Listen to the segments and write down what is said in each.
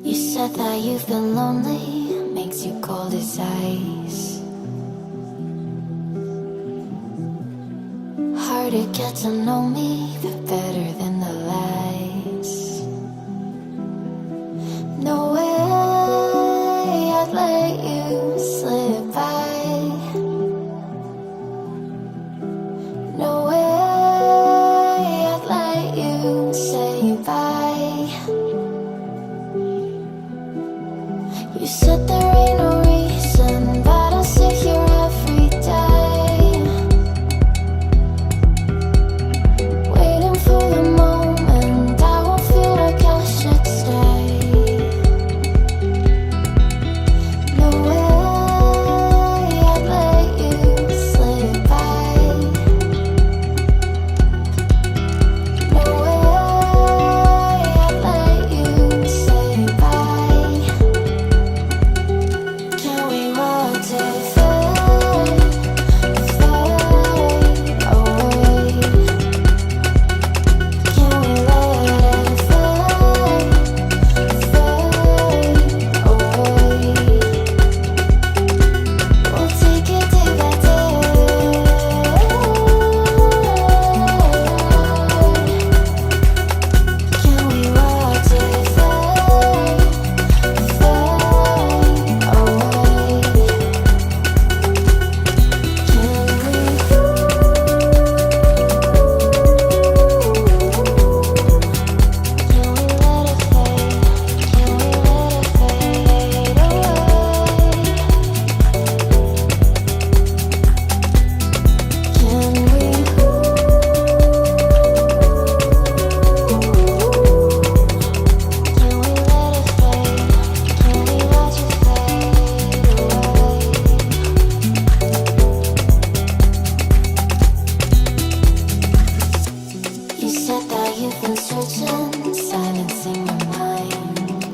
You said that you've been lonely, makes you cold as ice. Hard to get to know me, but better than the lies. No way I'd let you slip by. No way I'd let you say bye. You said there ain't no reason, but I'll sit here every day, waiting for the moment I won't feel like I should stay. No way I'd let you slip by. No way I'd let you say bye. Can we watch it fade, fade away? Can we let it fade, fade away? We'll take it day by day. Can we watch it fade, fade away? You said that you've been searching, silencing your mind,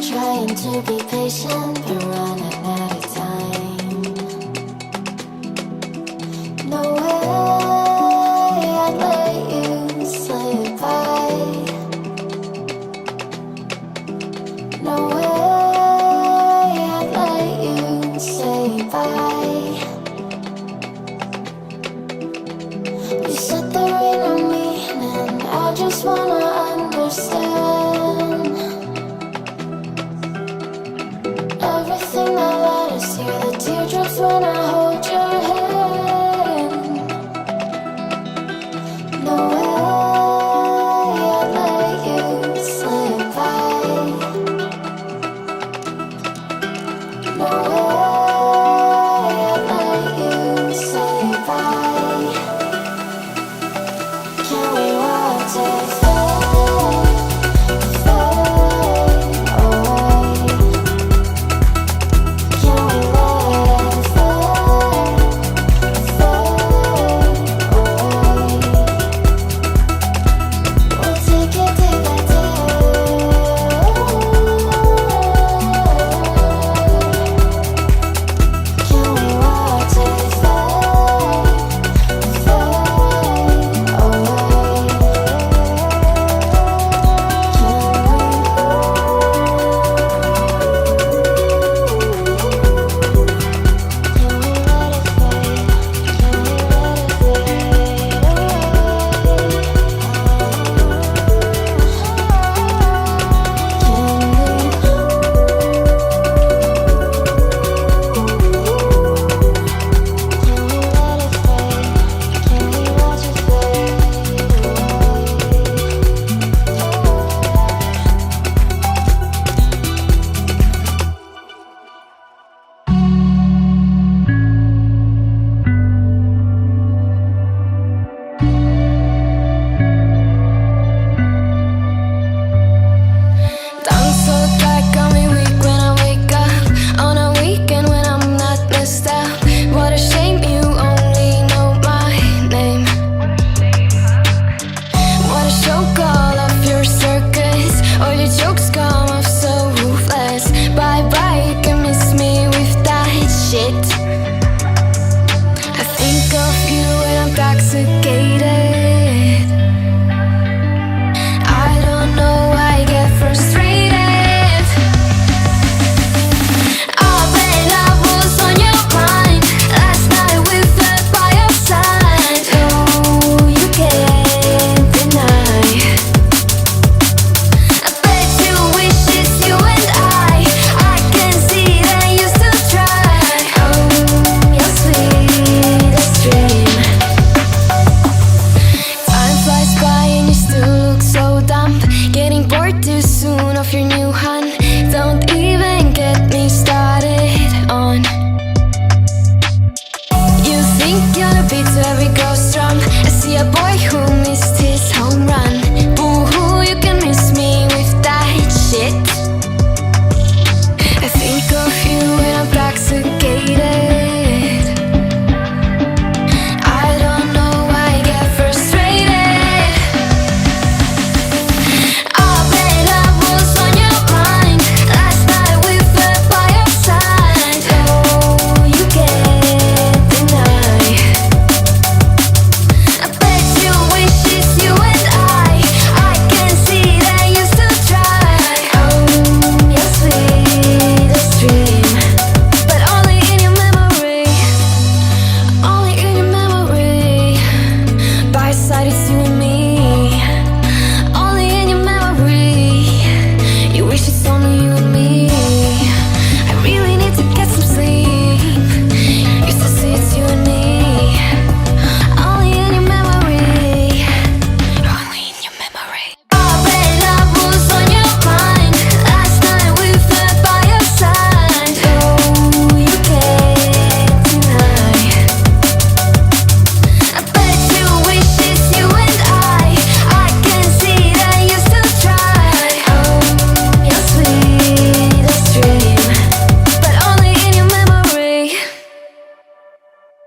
trying to be patient, but running out of time. No way I'd let you slip by. No way I'd let you say bye. You said there ain't no meaning, I just wanna understand everything that led us here, the teardrops when I hold your hand. No way I'd let you slip by. No way I'd let you say bye. Can we watch it fade, fade away? Can we let it fade, fade away? We'll take it day by day. Can we watch it fade, fade away? intoxicated. of your new hun. Don't even get me started on. You think you're a beat to every girl's drum. I see a boy who missed his home run. Boo-hoo, you can miss me with that shit. I think of you when I'm intoxicated.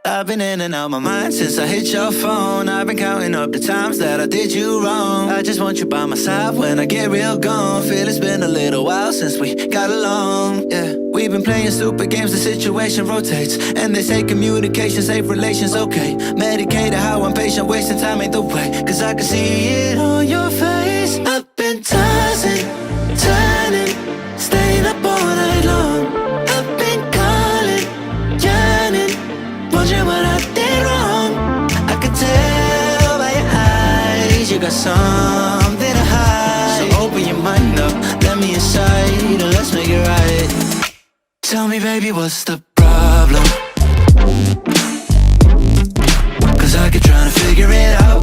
I've been in and out my mind since I hit your phone. I've been counting up the times that I did you wrong. I just want you by my side when I get real gone. Feel it's been a little while since we got along, yeah. We've been playing stupid games, the situation rotates. And they say communication, safe relations, okay. Medicated how I'm patient, wasting time ain't the way. Cause I can see it on your face. I've been tossing, turning, staying up all night long. I've been calling, yearning, wondering what I did wrong. I could tell by your eyes you got something to hide. So open your mind up, let me inside, and let's make it right. Tell me, baby, what's the problem? Cause I keep trying to figure it out.